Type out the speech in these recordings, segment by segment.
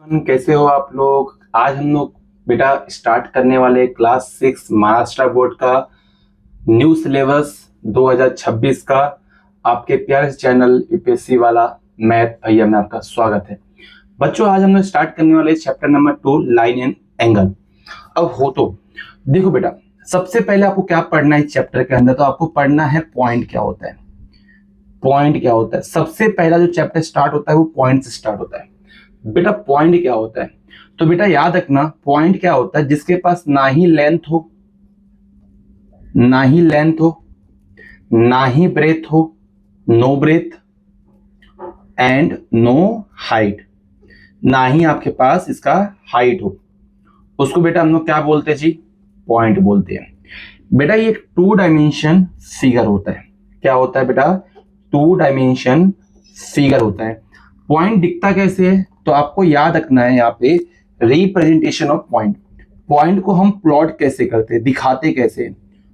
कैसे हो आप लोग। आज हम लोग बेटा स्टार्ट करने वाले क्लास 6 महाराष्ट्र बोर्ड का न्यू सिलेबस 2026 का। आपके प्यारे से चैनल यूपीएससी वाला मैथ भैया में आपका स्वागत है। बच्चों, आज हम लोग स्टार्ट करने वाले chapter number 2 line and angle. अब हो तो देखो बेटा, सबसे पहले आपको क्या पढ़ना है इस चैप्टर के अंदर, तो आपको पढ़ना है पॉइंट क्या होता है। पॉइंट क्या होता है, सबसे पहला जो चैप्टर स्टार्ट होता है वो पॉइंट से स्टार्ट होता है। बेटा पॉइंट क्या होता है, तो बेटा याद रखना पॉइंट क्या होता है, जिसके पास ना ही लेंथ हो, ना ही लेंथ हो, ना ही ब्रेथ हो, no breadth and no height, ना ही आपके पास इसका हाइट हो, उसको बेटा हम लोग क्या बोलते हैं जी, पॉइंट बोलते हैं। बेटा ये एक 2 डायमेंशन फिगर होता है। क्या होता है बेटा, 2 डायमेंशन फिगर होता है। पॉइंट दिखता कैसे है, तो आपको याद रखना है यहाँ पे रिप्रेजेंटेशन ऑफ पॉइंट। पॉइंट को हम प्लॉट कैसे करते हैं, दिखाते कैसे हैं,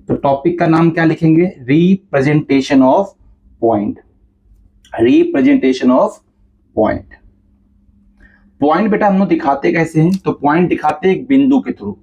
तो टॉपिक का नाम क्या लिखेंगे, representation of point. Representation of point. Point बेटा हम लोग दिखाते कैसे हैं, तो पॉइंट दिखाते एक बिंदु के थ्रू।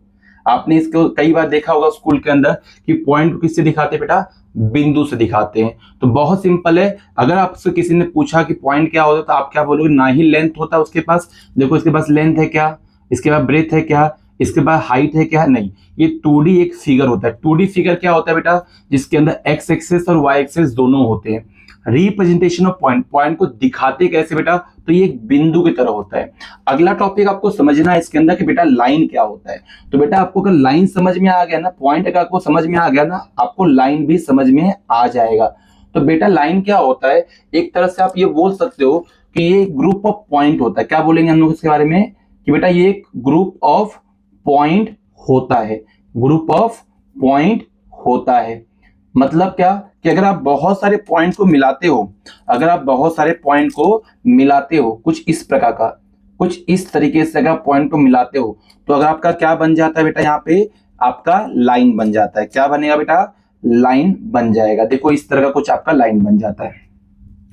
आपने इसको कई बार देखा होगा स्कूल के अंदर कि पॉइंट को किससे दिखाते हैं बेटा, बिंदु से दिखाते हैं। तो बहुत सिंपल है, अगर आपसे किसी ने पूछा कि पॉइंट क्या होता है, तो आप क्या बोलोगे, ना ही लेंथ होता है उसके पास। देखो इसके पास लेंथ है क्या, इसके पास ब्रेथ है क्या, इसके पास हाइट है क्या, नहीं। ये 2D एक फिगर होता है। 2D फिगर क्या होता है बेटा, जिसके अंदर एक्स एक्सेस और वाई एक्सेस दोनों होते हैं। रिप्रेजेंटेशन ऑफ पॉइंट, पॉइंट को दिखाते कैसे बेटा, तो ये एक बिंदु की तरह होता है। अगला टॉपिक आपको समझना है इसके अंदर कि बेटा लाइन क्या होता है। तो बेटा आपको अगर लाइन समझ में आ गया ना, पॉइंट अगर आपको समझ में आ गया ना, आपको लाइन भी समझ में आ जाएगा। तो बेटा लाइन क्या होता है, एक तरह से आप ये बोल सकते हो कि ये ग्रुप ऑफ पॉइंट होता है। क्या बोलेंगे हम लोग इसके बारे में, कि बेटा ये एक ग्रुप ऑफ पॉइंट होता है। ग्रुप ऑफ पॉइंट होता है मतलब क्या, कि अगर आप बहुत सारे पॉइंट को मिलाते हो, अगर आप बहुत सारे पॉइंट को मिलाते हो कुछ इस प्रकार का, कुछ इस तरीके से अगर पॉइंट को मिलाते हो, तो अगर आपका क्या बन जाता है बेटा, यहाँ पे आपका लाइन बन जाता है। क्या बनेगा बेटा, लाइन बन जाएगा। देखो इस तरह का कुछ आपका लाइन बन जाता है।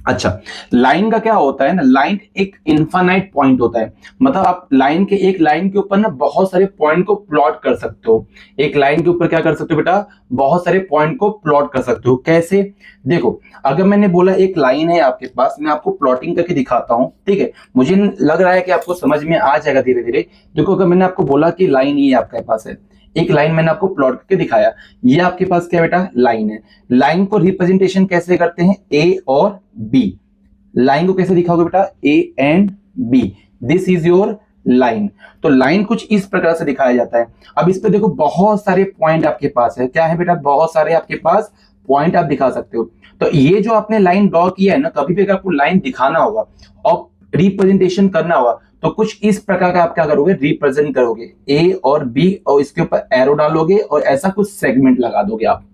अच्छा, लाइन का क्या होता है ना, लाइन एक इनफाइनाइट पॉइंट होता है। मतलब आप लाइन के, एक लाइन के ऊपर ना बहुत सारे पॉइंट को प्लॉट कर सकते हो। एक लाइन के ऊपर क्या कर सकते हो बेटा, बहुत सारे पॉइंट को प्लॉट कर सकते हो। कैसे, देखो अगर मैंने बोला एक लाइन है आपके पास, मैं आपको प्लॉटिंग करके दिखाता हूं, ठीक है। मुझे लग रहा है कि आपको समझ में आ जाएगा धीरे धीरे। देखो अगर मैंने आपको बोला कि लाइन ये आपके पास है, एक लाइन मैंने आपको प्लॉट करके दिखाया, ये आपके पास क्या बेटा, लाइन है। लाइन को रिप्रेजेंटेशन कैसे करते हैं, ए और बी। लाइन को कैसे दिखाओगे बेटा, A and B, this is your line. तो लाइन कुछ इस प्रकार से दिखाया जाता है। अब इस पे देखो बहुत सारे पॉइंट आपके पास है। क्या है बेटा, बहुत सारे आपके पास पॉइंट आप दिखा सकते हो। तो ये जो आपने लाइन ड्रॉ किया है ना, कभी भी अगर आपको लाइन दिखाना होगा और रिप्रेजेंटेशन करना होगा, तो कुछ इस प्रकार का आप क्या करोगे, रिप्रेजेंट करोगे ए और बी, और इसके ऊपर एरो डालोगे और ऐसा कुछ सेगमेंट लगा दोगे आप।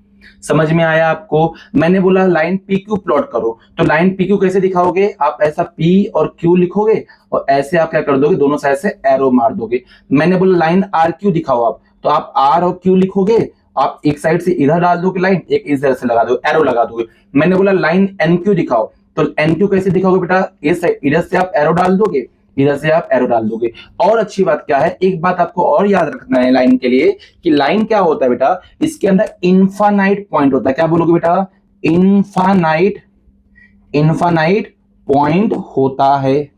समझ में आया आपको। मैंने बोला लाइन पी क्यू प्लॉट करो, तो लाइन पी क्यू कैसे दिखाओगे, आप ऐसा पी और क्यू लिखोगे और ऐसे आप क्या कर दोगे, दोनों साइड से एरो मार दोगे। मैंने बोला लाइन आर क्यू दिखाओ आप, तो आप आर और क्यू लिखोगे, आप एक साइड से इधर डाल दोगे लाइन, एक इधर से लगा दोगे, एरो लगा दोगे। मैंने बोला लाइन एन क्यू दिखाओ, तो एन क्यू कैसे दिखाओगे बेटा, इस इधर से आप एरो डाल दोगे, इधर से आप एरो डाल दोगे। और अच्छी बात क्या है, एक बात आपको और याद रखना है लाइन के लिए, कि लाइन क्या होता है बेटा, इसके अंदर इनफाइनाइट पॉइंट होता है। क्या बोलोगे बेटा, इनफाइनाइट, इनफाइनाइट पॉइंट होता है।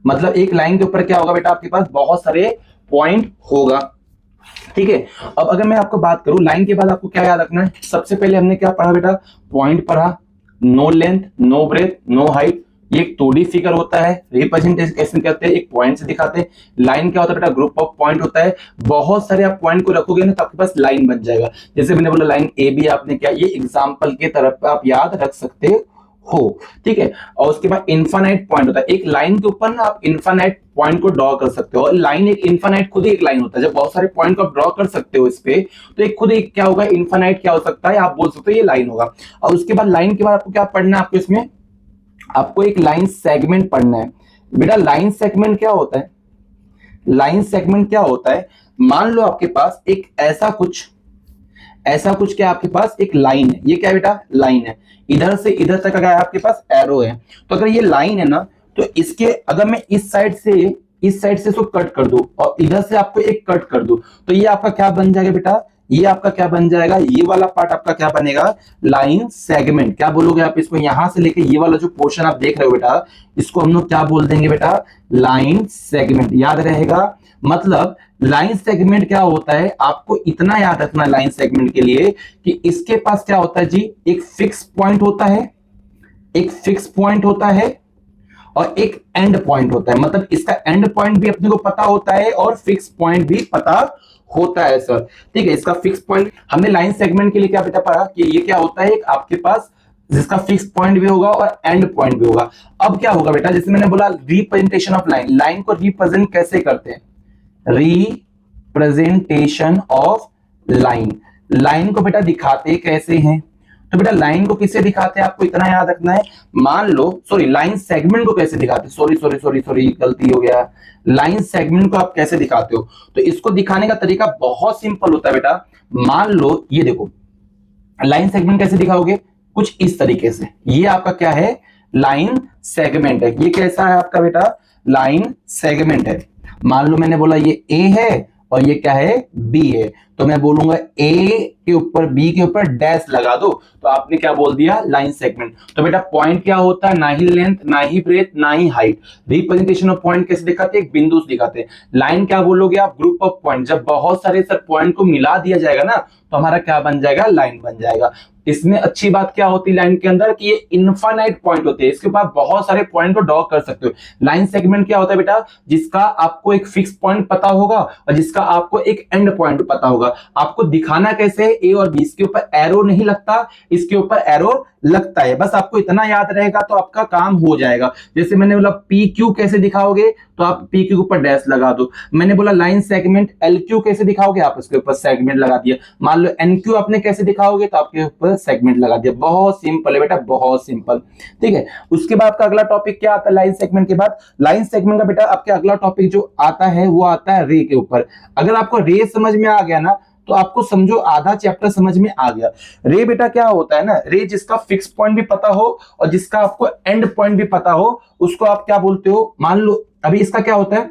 मतलब एक लाइन के ऊपर क्या होगा बेटा, आपके पास बहुत सारे पॉइंट होगा, ठीक है। अब अगर मैं आपको बात करूं लाइन के बाद आपको क्या याद रखना है, सबसे पहले हमने क्या पढ़ा बेटा, पॉइंट पढ़ा, no length, no breadth, no height. ये एक 2D फिगर होता है, रिप्रेजेंटेशन कैसे करते हैं, एक पॉइंट से दिखाते हैं। लाइन क्या होता है बेटा, ग्रुप ऑफ पॉइंट होता है। बहुत सारे आप पॉइंट को रखोगे ना, तो आपके पास लाइन बन जाएगा। जैसे मैंने बोला लाइन ए बी आपने क्या, ये एग्जांपल के तरफ आप याद रख सकते हो, ठीक है। और उसके बाद इनफाइनाइट पॉइंट होता है। एक लाइन के ऊपर ना आप इनफाइनाइट पॉइंट को ड्रॉ कर सकते हो। और लाइन एक इनफाइनाइट खुद ही एक लाइन होता है। जब बहुत सारे पॉइंट को आप ड्रॉ कर सकते हो इस पे, तो एक खुद एक क्या होगा, इनफाइनाइट क्या हो सकता है, आप बोल सकते हो ये लाइन होगा। और उसके बाद लाइन के बाद आपको क्या पढ़ना है, आपको इसमें आपको एक लाइन सेगमेंट पढ़ना है। बेटा लाइन सेगमेंट क्या होता है, लाइन सेगमेंट क्या होता है, मान लो आपके पास एक ऐसा कुछ, ऐसा कुछ क्या आपके पास एक लाइन है। ये क्या है बेटा, लाइन है। इधर से इधर तक अगर आपके पास एरो है, तो अगर ये लाइन है ना, तो इसके अगर मैं इस साइड से इस साइड से इसको कट कर दो और इधर से आपको एक कट कर दो, तो ये आपका क्या बन जाएगा बेटा, ये आपका क्या बन जाएगा, ये वाला पार्ट आपका क्या बनेगा, लाइन सेगमेंट। क्या बोलोगे आप इसको, यहां से लेके ये वाला जो पोर्शन आप देख रहे हो बेटा, इसको हम लोग क्या बोल देंगे बेटा, लाइन सेगमेंट। याद रहेगा, मतलब लाइन सेगमेंट क्या होता है, आपको इतना याद रखना है लाइन सेगमेंट के लिए कि इसके पास क्या होता है जी, एक फिक्स पॉइंट होता है, एक फिक्स पॉइंट होता है और एक एंड पॉइंट होता है। मतलब इसका एंड पॉइंट भी अपने को पता होता है और फिक्स पॉइंट भी पता होता है सर। ठीक है, इसका फिक्स पॉइंट हमने लाइन सेगमेंट के लिए क्या बेटा पढ़ा कि ये क्या होता है, एक आपके पास जिसका फिक्स पॉइंट भी होगा और एंड पॉइंट भी होगा। अब क्या होगा बेटा, जैसे मैंने बोला रिप्रेजेंटेशन ऑफ लाइन, लाइन को रिप्रेजेंट कैसे करते हैं, रिप्रेजेंटेशन ऑफ लाइन, लाइन को बेटा दिखाते कैसे हैं, तो बेटा लाइन को किससे दिखाते हैं आपको इतना याद रखना है। मान लो सॉरी, लाइन सेगमेंट को कैसे दिखाते हैं, सॉरी सॉरी सॉरी सॉरी गलती हो गया, लाइन सेगमेंट को आप कैसे दिखाते हो, तो इसको दिखाने का तरीका बहुत सिंपल होता है बेटा। मान लो ये देखो, लाइन सेगमेंट कैसे दिखाओगे, कुछ इस तरीके से, ये आपका क्या है, लाइन सेगमेंट है। ये कैसा है आपका बेटा, लाइन सेगमेंट है। मान लो मैंने बोला ये ए है और ये क्या है, बी है, तो मैं बोलूंगा ए के ऊपर बी के ऊपर डैश लगा दो, तो आपने क्या बोल दिया, लाइन सेगमेंट। तो बेटा पॉइंट क्या होता है, ना ही लेंथ, ना ही ब्रेथ, ना ही हाइट। रिप्रेजेंटेशन ऑफ पॉइंट कैसे दिखाते हैं, एक बिंदु से दिखाते हैं। लाइन क्या बोलोगे आप, ग्रुप ऑफ पॉइंट। जब बहुत सारे सर पॉइंट को मिला दिया जाएगा ना, तो हमारा क्या बन जाएगा, लाइन बन जाएगा। इसमें अच्छी बात क्या होती है लाइन के अंदर कि ये इनफाइनाइट पॉइंट होते हैं, इसके ऊपर बहुत सारे पॉइंट को ड्रॉ कर सकते हो। लाइन सेगमेंट क्या होता है बेटा, जिसका आपको एक फिक्स पॉइंट पता होगा और जिसका आपको एक एंड पॉइंट पता होगा। आपको दिखाना कैसे है, ए और बी, इसके ऊपर एरो नहीं लगता, इसके ऊपर एरो लगता है, बस आपको इतना याद रहेगा तो आपका काम हो जाएगा। जैसे मैंने बोला पी क्यू कैसे दिखाओगे, तो आप पी क्यू के ऊपर डैश लगा दो। मैंने बोला लाइन सेगमेंट एल क्यू कैसे दिखाओगे, आप इसके ऊपर सेगमेंट लगा दिया। मान लो एन क्यू आपने कैसे दिखाओगे, तो आपके ऊपर सेगमेंट लगा दिया। बहुत सिंपल है बेटा, बहुत सिंपल। ठीक है, उसके बाद आपका अगला टॉपिक क्या आता है, लाइन सेगमेंट के बाद, लाइन सेगमेंट का बेटा आपके अगला टॉपिक जो आता है वो आता है रे के ऊपर। अगर आपको रे समझ में आ गया ना, तो आपको समझो आधा चैप्टर समझ में आ गया। रे बेटा क्या होता है ना, रे जिसका फिक्स पॉइंट भी पता हो और जिसका आपको एंड पॉइंट भी पता हो, उसको आप क्या बोलते हो। मान लो अभी इसका क्या होता है,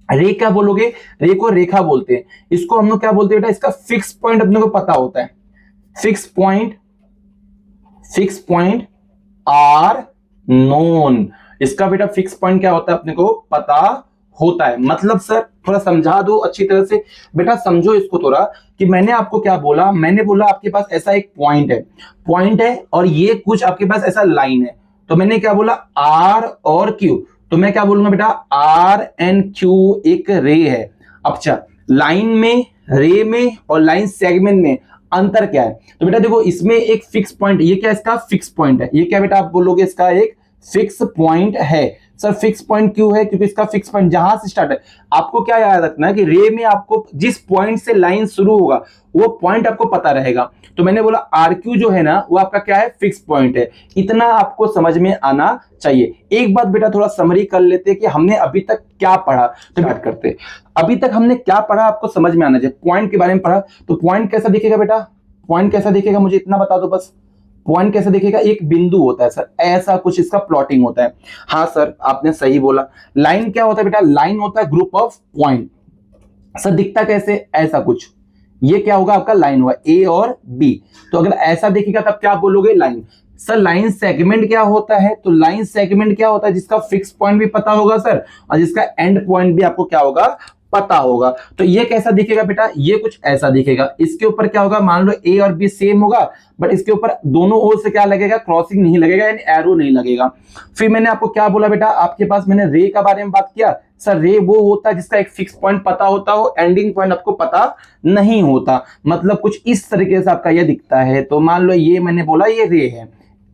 रे क्या बोलोगे, रे को रेखा बोलते हैं। इसको हम लोग क्या बोलते हैं बेटा, इसका फिक्स पॉइंट अपने को पता होता है। फिक्स पॉइंट आर नोन, इसका बेटा फिक्स पॉइंट क्या होता है अपने को पता होता है। मतलब सर थोड़ा समझा दो अच्छी तरह से बेटा, समझो इसको थोड़ा कि मैंने आपको क्या बोला, मैंने बोला आपके पास ऐसा एक पॉइंट है और ये कुछ आपके पास ऐसा लाइन है, तो मैंने क्या बोला, आर और क्यू, तो मैं क्या बोलूंगा बेटा, आर एंड क्यू एक रे है। अच्छा, लाइन में, रे में और लाइन सेगमेंट में अंतर क्या है, तो बेटा देखो इसमें एक फिक्स पॉइंट, ये क्या इसका फिक्स पॉइंट है, ये क्या बेटा आप बोलोगे, इसका एक फिक्स पॉइंट है। सर फिक्स पॉइंट क्यों है, क्योंकि इसका फिक्स पॉइंट जहां से स्टार्ट है, आपको क्या याद रखना है कि रे में आपको जिस पॉइंट से लाइन शुरू होगा वो पॉइंट आपको पता रहेगा। तो मैंने बोला आर क्यू जो है ना, वो आपका क्या है, फिक्स पॉइंट है। इतना आपको समझ में आना चाहिए। एक बात बेटा थोड़ा समरी कर लेते हैं कि हमने अभी तक क्या पढ़ा, तो बात करते अभी तक हमने क्या पढ़ा आपको समझ में आना चाहिए। पॉइंट के बारे में पढ़ा, तो पॉइंट कैसा दिखेगा बेटा, पॉइंट कैसा दिखेगा मुझे इतना बता दो बस। पॉइंट कैसा दिखेगा, एक बिंदु होता है सर, ऐसा कुछ इसका प्लॉटिंग होता है। हाँ सर आपने सही बोला। लाइन क्या होता है बेटा, लाइन होता है ग्रुप ऑफ पॉइंट। सर दिखता कैसे, ऐसा कुछ, ये क्या होगा आपका लाइन होगा, ए और बी। तो अगर ऐसा दिखेगा तब क्या बोलोगे, लाइन। सर लाइन सेगमेंट क्या होता है, तो लाइन सेगमेंट क्या होता है, जिसका फिक्स पॉइंट भी पता होगा सर और जिसका एंड पॉइंट भी आपको क्या होगा, पता होगा। तो ये कैसा दिखेगा बेटा, ये कुछ ऐसा दिखेगा। इसके ऊपर क्या होगा, मान लो ए और बी सेम होगा, बट इसके ऊपर दोनों ओर से क्या लगेगा, क्रॉसिंग नहीं लगेगा, यानी एरो नहीं लगेगा। फिर मैंने आपको क्या बोला बेटा, आपके पास मैंने रे का बारे में बात किया। सर रे वो होता है जिसका एक फिक्स पॉइंट पता होता हो, एंडिंग पॉइंट आपको पता नहीं होता। मतलब कुछ इस तरीके से आपका ये दिखता है। तो मान लो ये मैंने बोला ये रे है,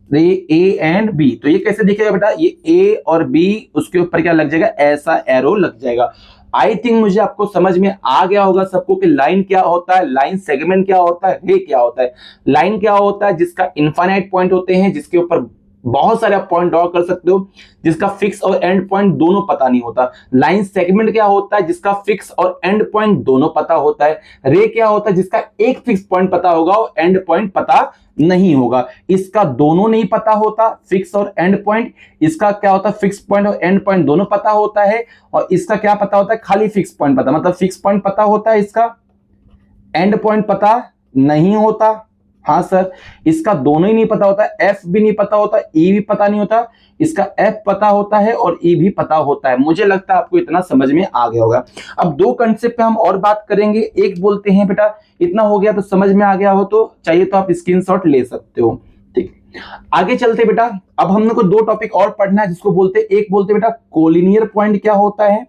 रे ए एंड बी, तो ये कैसे दिखेगा बेटा, ये ए और बी उसके ऊपर क्या लग जाएगा, ऐसा एरो लग जाएगा। आई थिंक मुझे आपको समझ में आ गया होगा सबको कि लाइन क्या होता है, लाइन सेगमेंट क्या होता है, रे क्या होता है। लाइन क्या होता है, जिसका इनफाइनाइट पॉइंट होते हैं, जिसके ऊपर बहुत सारे आप पॉइंट ड्रॉ कर सकते हो जिसका फिक्स और एंड पॉइंट दोनों पता नहीं होता। लाइन सेगमेंट क्या होता है, जिसका फिक्स और एंड पॉइंट दोनों पता होता है। रे क्या होता है, जिसका एक फिक्स पॉइंट पता होगा और एंड पॉइंट पता नहीं होगा। इसका दोनों नहीं पता होता, फिक्स और एंड पॉइंट। इसका क्या होता है, फिक्स पॉइंट और एंड पॉइंट दोनों पता होता है। और इसका क्या पता होता है, खाली फिक्स पॉइंट पता, मतलब फिक्स पॉइंट पता होता है, इसका एंड पॉइंट पता नहीं होता। हाँ सर, इसका दोनों ही नहीं पता होता, एफ भी नहीं पता होता, ई भी पता नहीं होता। इसका एफ पता होता है और ई भी पता होता है। मुझे लगता है आपको इतना समझ में आ गया होगा। अब दो कंसेप्ट पे हम और बात करेंगे। एक बोलते हैं बेटा, इतना हो गया तो समझ में आ गया हो तो चाहिए तो आप स्क्रीनशॉट ले सकते हो। ठीक, आगे चलते बेटा। अब हम लोग को दो टॉपिक और पढ़ना है, जिसको बोलते, एक बोलते बेटा कोलिनियर पॉइंट क्या होता है,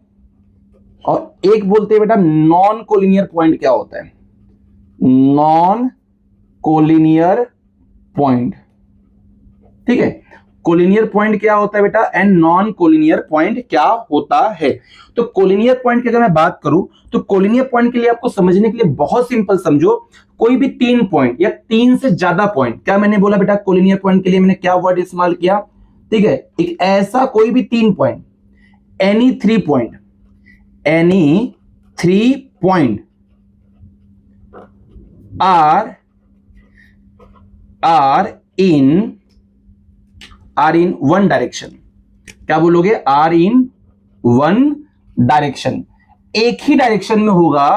और एक बोलते बेटा नॉन कोलिनियर पॉइंट क्या होता है। नॉन कोलिनियर पॉइंट, ठीक है। कोलिनियर पॉइंट क्या होता है बेटा, एंड नॉन कोलिनियर पॉइंट क्या होता है। तो कोलिनियर पॉइंट की अगर मैं बात करूं तो कोलिनियर पॉइंट के लिए आपको समझने के लिए बहुत सिंपल समझो, कोई भी 3 पॉइंट या 3 से ज्यादा पॉइंट, क्या मैंने बोला बेटा कोलिनियर पॉइंट के लिए मैंने क्या वर्ड इस्तेमाल किया, ठीक है। एक ऐसा कोई भी 3 point, any 3 point, any 3 point are in one direction. क्या बोलोगे, आर इन वन डायरेक्शन, एक ही डायरेक्शन में होगा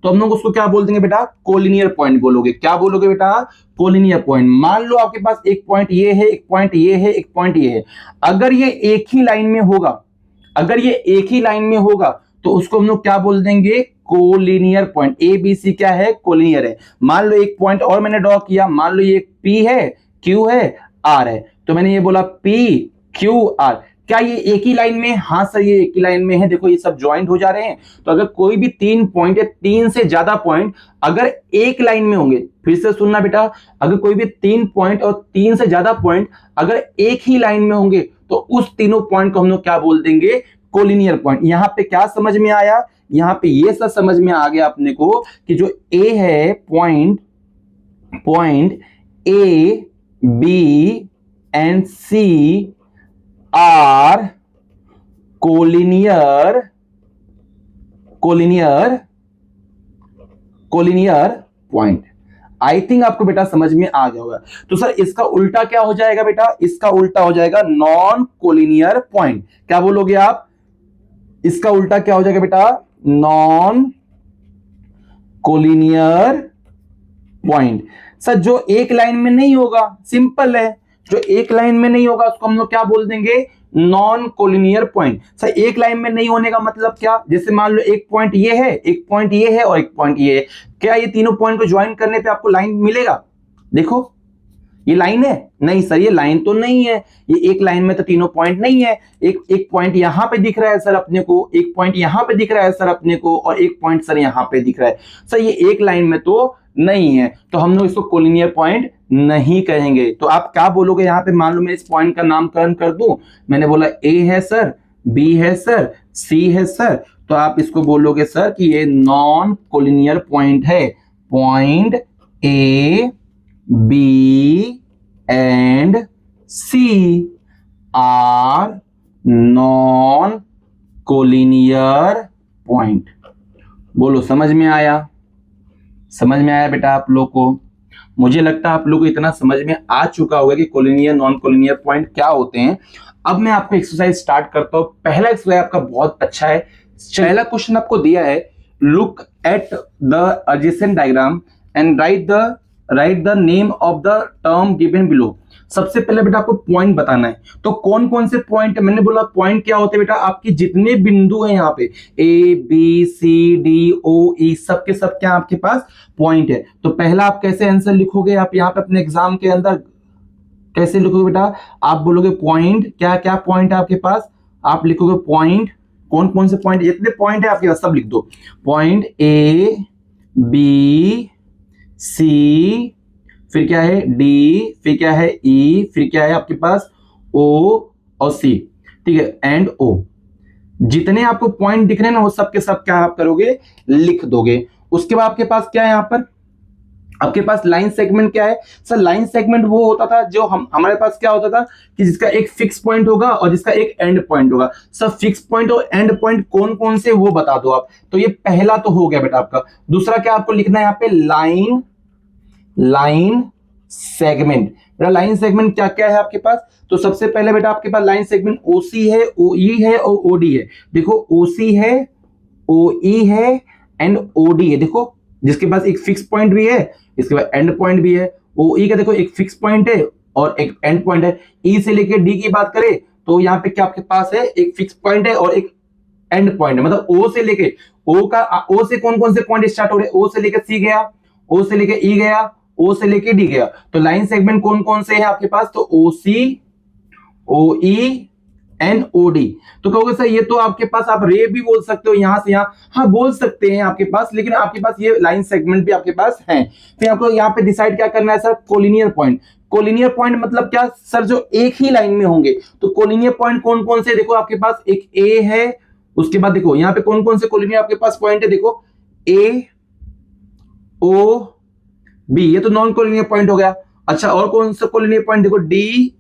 तो हम लोग उसको क्या बोल देंगे बेटा, कोलिनियर पॉइंट बोलोगे। क्या बोलोगे बेटा, कोलिनियर पॉइंट। मान लो आपके पास एक पॉइंट ये है, एक पॉइंट ये है, एक पॉइंट ये है, अगर ये एक ही लाइन में होगा, अगर ये एक ही लाइन में होगा तो उसको हम लोग क्या बोल देंगे, collinear point. A B C क्या है, कोलिनियर है। मान लो एक पॉइंट और मैंने ड्रॉ किया, मान लो ये पी है, क्यू है, आर है, तो मैंने ये बोला पी क्यू आर, क्या ये एक ही लाइन में, हाँ सर ये एक ही लाइन में है। देखो ये सब ज्वाइंट हो जा रहे हैं। तो अगर कोई भी 3 पॉइंट है, 3 से ज्यादा पॉइंट अगर एक लाइन में होंगे, फिर से सुनना बेटा, अगर कोई भी 3 पॉइंट और 3 से ज्यादा पॉइंट अगर एक ही लाइन में होंगे तो उस तीनों पॉइंट को हम लोग क्या बोल देंगे, कोलिनियर पॉइंट। यहां पे क्या समझ में आया, यहां पे ये सब समझ में आ गया अपने को कि जो ए है, point A B and C are collinear point. I think आपको बेटा समझ में आ गया होगा। तो सर इसका उल्टा क्या हो जाएगा बेटा, इसका उल्टा हो जाएगा नॉन कोलिनियर पॉइंट। क्या बोलोगे आप, इसका उल्टा क्या हो जाएगा बेटा, नॉन कोलिनियर पॉइंट। सर जो एक लाइन में नहीं होगा, सिंपल है, जो एक लाइन में नहीं होगा उसको हम लोग क्या बोल देंगे, नॉन कोलिनियर पॉइंट। सर एक लाइन में नहीं होने का मतलब क्या, जैसे मान लो एक पॉइंट ये है, एक पॉइंट ये है और एक पॉइंट ये है, क्या ये तीनों पॉइंट को ज्वाइन करने पे आपको लाइन मिलेगा, देखो ये लाइन है, नहीं सर ये लाइन तो नहीं है, ये एक लाइन में तो तीनों पॉइंट नहीं है। एक पॉइंट यहां पे दिख रहा है सर अपने को, एक पॉइंट यहां पे दिख रहा है सर अपने को, और एक पॉइंट सर यहां पे दिख रहा है। सर ये एक लाइन में तो नहीं है, तो हम लोग इसको कोलिनियर पॉइंट नहीं कहेंगे। तो आप क्या बोलोगे, यहां पे मान लो मैं इस पॉइंट का नामकरण कर दूं, मैंने बोला ए है सर, बी है सर, सी है सर, तो आप इसको बोलोगे सर कि ये नॉन कोलिनियर पॉइंट है। Point A B and C are non collinear point. बोलो समझ में आया, समझ में आया बेटा आप लोग को। मुझे लगता है आप लोग को इतना समझ में आ चुका होगा कि कोलिनियर नॉन कोलिनियर पॉइंट क्या होते हैं। अब मैं आपको एक्सरसाइज स्टार्ट करता हूं। पहला एक्सरसाइज आपका बहुत अच्छा है। पहला क्वेश्चन आपको दिया है, look at the adjacent diagram and right the name of the term given below. सबसे पहले बेटा आपको पॉइंट बताना है। तो कौन कौन से पॉइंट है, मैंने बोला पॉइंट क्या होते हैं बेटा, आपके जितने बिंदु हैं यहाँ पे ए बी सी डी ओ ई, सब के सब क्या आपके पास पॉइंट है। तो पहला आप कैसे आंसर लिखोगे, आप यहाँ पे अपने एग्जाम के अंदर कैसे लिखोगे बेटा, आप बोलोगे पॉइंट, क्या क्या पॉइंट है आपके पास, आप लिखोगे पॉइंट, कौन कौन से पॉइंट, जितने पॉइंट है आपके पास सब लिख दो। पॉइंट ए बी सी, फिर क्या है डी, फिर क्या है ई, फिर क्या है आपके पास ओ और सी, ठीक है, एंड ओ। जितने आपको पॉइंट दिख रहे हैं ना वो सब के सब क्या आप करोगे, लिख दोगे। उसके बाद आपके पास क्या है यहाँ पर आपके पास लाइन सेगमेंट क्या है सर? लाइन सेगमेंट वो होता था जो हमारे पास क्या होता था कि जिसका एक फिक्स पॉइंट होगा और जिसका एक एंड पॉइंट होगा। सर फिक्स पॉइंट और एंड पॉइंट कौन कौन से वो बता दो आप। तो ये पहला तो हो गया बेटा आपका। दूसरा क्या आपको लिखना है यहाँ पे? Line segment. बेटा लाइन सेगमेंट क्या क्या है आपके पास? तो सबसे पहले बेटा आपके पास लाइन सेगमेंट ओसी है, ओई है और ओडी है। देखो ओसी है, ओई है एंड ओडी है। देखो जिसके पास एक फिक्स पॉइंट भी है, इसके बाद एंड पॉइंट भी है। ओई का देखो एक फिक्स पॉइंट है और एक एंड पॉइंट है। ई से लेके डी की बात करें तो यहाँ पे क्या आपके पास है? एक फिक्स पॉइंट है और एक एंड पॉइंट है। मतलब ओ से लेके ओ से कौन कौन से पॉइंट स्टार्ट हो रहे हैं? ओ से लेके सी गया, ओ से लेके ई गया, ओ से लेके डी गया। तो लाइन सेगमेंट कौन कौन से हैं आपके पास? तो ओसी, ओई एंड ओडी। तो कहोगे सर ये तो आपके पास आप रे भी बोल सकते हो यहां से यहां। हाँ बोल सकते हैं आपके पास, लेकिन आपके पास ये लाइन सेगमेंट भी आपके पास है। फिर आपको यहाँ पे डिसाइड क्या करना है sir? Collinear point. Collinear point मतलब क्या सर? जो एक ही लाइन में होंगे। तो कोलिनियर पॉइंट कौन कौन से? देखो आपके पास एक ए है, उसके बाद देखो यहाँ पे कौन कौन से कोलिनियर आपके पास पॉइंट है? देखो ए, ओ, बी, ये तो नॉन कोलिनियर पॉइंट हो गया। अच्छा और कौन सा कोलिनियर पॉइंट? देखो डी,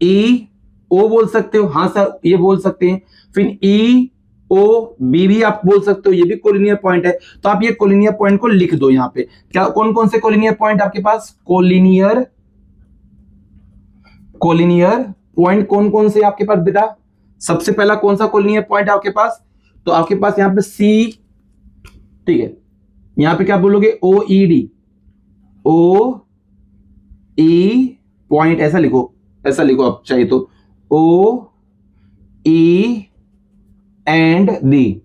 ई, ओ बोल सकते हो। हाँ सर ये बोल सकते हैं। फिर ई, ओ, बी भी आप बोल सकते हो, ये भी कोलिनियर पॉइंट है। तो आप ये कोलिनियर पॉइंट को लिख दो यहाँ पे। क्या कौन कौन से कोलिनियर पॉइंट आपके पास? कोलिनियर पॉइंट कौन कौन से आपके पास बेटा? सबसे पहला कौन सा कोलिनियर पॉइंट है आपके पास? तो आपके पास यहाँ पे सी, ठीक है। यहाँ पे क्या बोलोगे? ओ ई डी, ओ ई पॉइंट ऐसा लिखो, ऐसा लिखो आप चाहिए तो। O E and D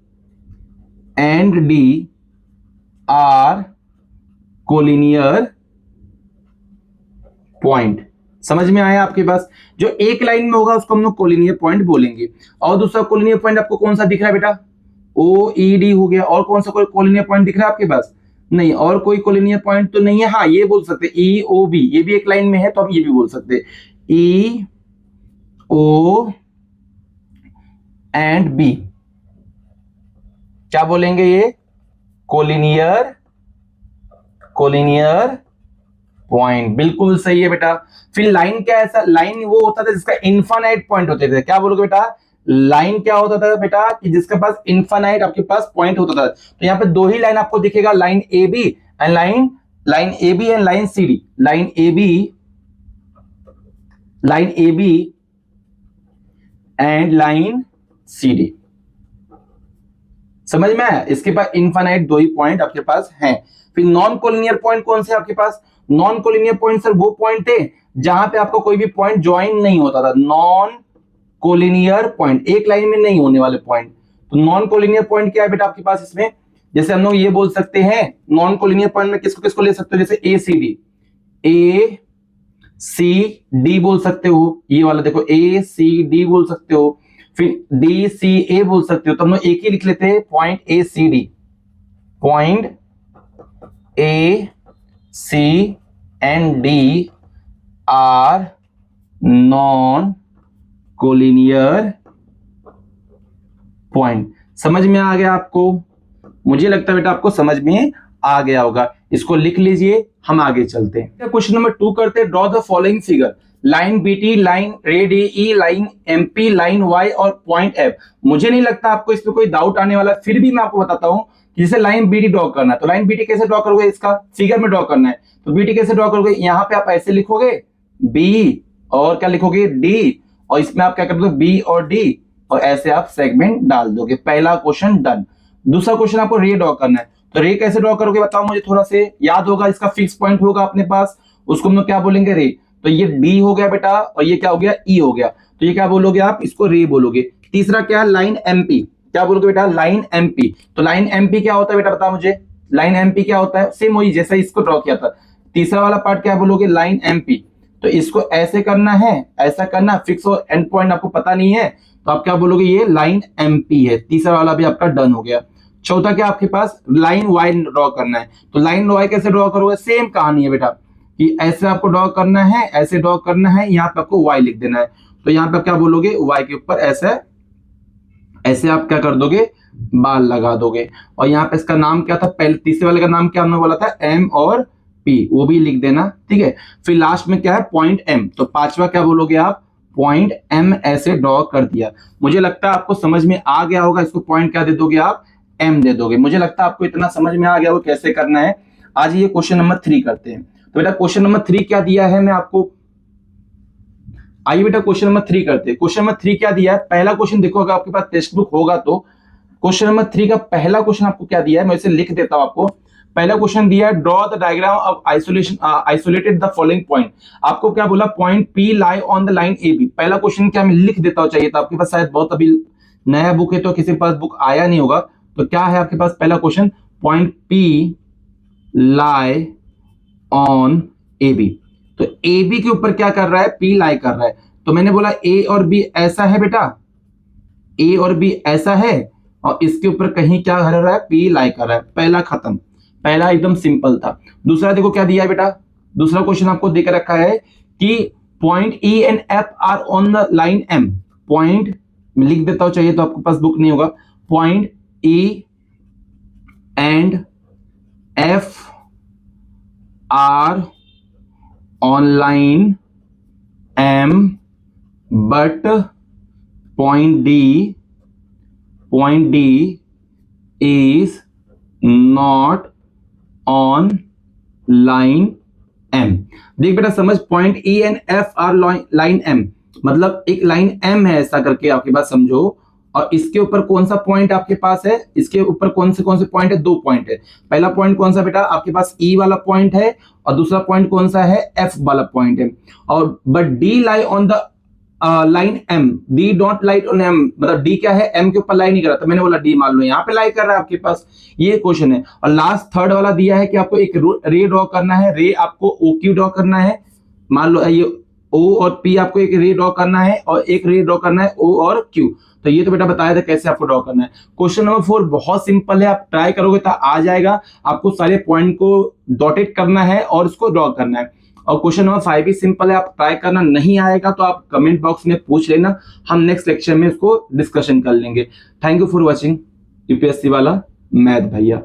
are collinear point. समझ में आया आपके पास? जो एक लाइन में होगा उसको हम लोग कोलिनियर पॉइंट बोलेंगे। और दूसरा कोलिनियर पॉइंट आपको कौन सा दिख रहा है बेटा? ओ ई डी हो गया। और कौन सा कोई कोलिनियर पॉइंट दिख रहा है आपके पास? नहीं। और कोई कोलिनियर पॉइंट तो नहीं है। हाँ ये बोल सकते ई ओ बी, ये भी एक लाइन में है तो हम ये भी बोल सकते हैं ई ओ एंड बी। क्या बोलेंगे ये? Collinear point. बिल्कुल सही है बेटा। फिर लाइन क्या है? ऐसा लाइन वो होता था जिसका इनफाइनाइट पॉइंट होते थे। क्या बोलोगे बेटा? लाइन क्या होता था बेटा? कि जिसके पास इनफाइनाइट आपके पास पॉइंट होता था। तो यहाँ पे दो ही लाइन आपको दिखेगा, line A B and line C D. Line A B and line C D. समझ में आया? इसके पास इनफाइनाइट दो ही पॉइंट आपके पास हैं। फिर नॉन कोलिनियर पॉइंट कौन से आपके पास? नॉन कोलिनियर पॉइंट सर वो पॉइंट थे जहां पे आपको कोई भी पॉइंट ज्वाइन नहीं होता था। नॉन कोलिनियर पॉइंट, एक लाइन में नहीं होने वाले पॉइंट। तो नॉन कोलिनियर पॉइंट क्या है बेटा आपके पास इसमें? जैसे हम लोग ये बोल सकते हैं नॉन कोलिनियर पॉइंट में किसको किसको ले सकते हो? जैसे ए सी डी बोल सकते हो। ये वाला देखो ए सी डी बोल सकते हो। फिर डी सी ए बोल सकते हो। तो हम लोग एक ही लिख लेते हैं point A C D. Point A C and D are non collinear point. समझ में आ गया आपको? मुझे लगता है बेटा आपको समझ में आ गया होगा। इसको लिख लीजिए, हम आगे चलते हैं। क्वेश्चन नंबर 2 करते हैं। Draw the following figure. Line BT, line ray D E, line MP, line Y और पॉइंट एफ। मुझे नहीं लगता आपको इसमें कोई डाउट आने वाला, फिर भी मैं आपको बताता हूं कि जैसे लाइन बीटी ड्रॉ करना है तो लाइन बीटी कैसे ड्रॉ करोगे? इसका फिगर में ड्रॉ करना है तो बीटी कैसे ड्रॉ करोगे? यहां पे आप ऐसे लिखोगे बी और क्या लिखोगे? डी, और इसमें आप क्या कर दोगे? बी और डी, और ऐसे आप सेगमेंट डाल दोगे। पहला क्वेश्चन डन। दूसरा क्वेश्चन आपको रे ड्रॉ करना है तो रे कैसे ड्रॉ करोगे बताओ मुझे थोड़ा से। याद होगा इसका फिक्स पॉइंट होगा अपने पास, उसको हम लोग क्या बोलेंगे? रे। तो ये डी हो गया बेटा और ये क्या हो गया? ई हो गया। तो ये क्या बोलोगे आप? इसको रे बोलोगे। तीसरा क्या? Line MP. क्या बोलोगे बेटा? Line MP. तो लाइन एमपी क्या होता है बेटा बताओ मुझे? लाइन एमपी क्या होता है? सेम वही जैसा इसको ड्रॉ किया था। तीसरा वाला पार्ट क्या बोलोगे? Line MP. तो इसको ऐसे करना है, ऐसा करना, फिक्स और एंड पॉइंट आपको पता नहीं है तो आप क्या बोलोगे? ये लाइन एमपी है। तीसरा वाला भी आपका डन हो गया। चौथा क्या आपके पास? लाइन वाई ड्रॉ करना है। तो लाइन वाई कैसे ड्रॉ करोगे? सेम कहानी है बेटा कि ऐसे आपको ड्रॉ करना है, ऐसे ड्रॉ करना है, यहाँ पे आपको वाई लिख देना है। तो यहाँ पे क्या बोलोगे? वाई के ऊपर ऐसे ऐसे आप क्या कर दोगे, बाल लगा दोगे। और यहाँ पे इसका नाम क्या था, पहले तीसरे वाले का नाम क्या हमने बोला था, एम और पी, वो भी लिख देना, ठीक है। फिर लास्ट में क्या है, पॉइंट एम, तो पांचवा क्या बोलोगे आप, पॉइंट एम ऐसे ड्रॉ कर दिया। मुझे लगता है आपको समझ में आ गया होगा, इसको पॉइंट क्या दे दोगे आप, एम दे दोगे। मुझे लगता है आपको इतना समझ में आ गया होगा कैसे करना है। आज ये क्वेश्चन नंबर 3 करते हैं। तो बेटा क्वेश्चन नंबर 3 क्या दिया है मैं आपको, आइए बेटा क्वेश्चन नंबर 3 करते हैं। क्वेश्चन नंबर 3 क्या दिया है, पहला क्वेश्चन देखो, अगर आपके पास टेक्स्ट बुक होगा तो क्वेश्चन नंबर 3 का पहला क्वेश्चन आपको क्या दिया है, मैं इसे लिख देता हूं आपको। पहला क्वेश्चन दिया है, draw the diagram of isolated the following point. आपको क्या बोला, point P lie on the line A B. पहला क्वेश्चन क्या मैं लिख देता हूं, चाहिए तो आपके पास शायद बहुत अभी नया बुक है तो किसी के पास बुक आया नहीं होगा। तो क्या है आपके पास पहला question, point P lie on A B. तो ए बी के ऊपर क्या कर रहा है, पी लाई कर रहा है। तो मैंने बोला ए और बी ऐसा है बेटा, ए और बी ऐसा है, और इसके ऊपर कहीं क्या कर रहा है, पी लाई कर रहा है। पहला खत्म, पहला एकदम सिंपल था। दूसरा देखो क्या दिया है बेटा, दूसरा क्वेश्चन आपको देकर रखा है कि point E and F are on the line M. Point मैं लिख देता हूं, चाहिए तो आपके पास बुक नहीं होगा, point E and F are on line M but point D is not on line M। देख बेटा समझ, point E and F are line M, मतलब एक लाइन M है ऐसा करके आपके पास समझो, और इसके ऊपर कौन सा पॉइंट आपके पास है, इसके ऊपर कौन से पॉइंट है, 2 पॉइंट है। पहला पॉइंट कौन सा बेटा, आपके पास E वाला पॉइंट है, और दूसरा पॉइंट कौन सा है, F वाला पॉइंट है। और but D lie on the line M, D dot light on M, मतलब D क्या है, M के ऊपर लाई नहीं कर रहा, तो मैंने बोला D मान लो यहाँ पे लाई कर रहा है आपके पास। ये क्वेश्चन है। और लास्ट थर्ड वाला दिया है कि आपको एक रे ड्रॉ करना है, रे आपको OQ ड्रॉ करना है। मान लो ये O और P आपको एक रे ड्रॉ करना है, और एक रे ड्रॉ करना है O और Q। तो ये तो बेटा बताया था कैसे आपको ड्रॉ करना है। क्वेश्चन नंबर 4 बहुत सिंपल है, आप ट्राई करोगे तो आ जाएगा। आपको सारे पॉइंट को डॉटेड करना है और उसको ड्रॉ करना है। और क्वेश्चन नंबर 5 भी सिंपल है, आप ट्राई करना, नहीं आएगा तो आप कमेंट बॉक्स में पूछ लेना, हम नेक्स्ट लेक्चर में इसको डिस्कशन कर लेंगे। Thank you for watching UPSC वाला मैथ भैया।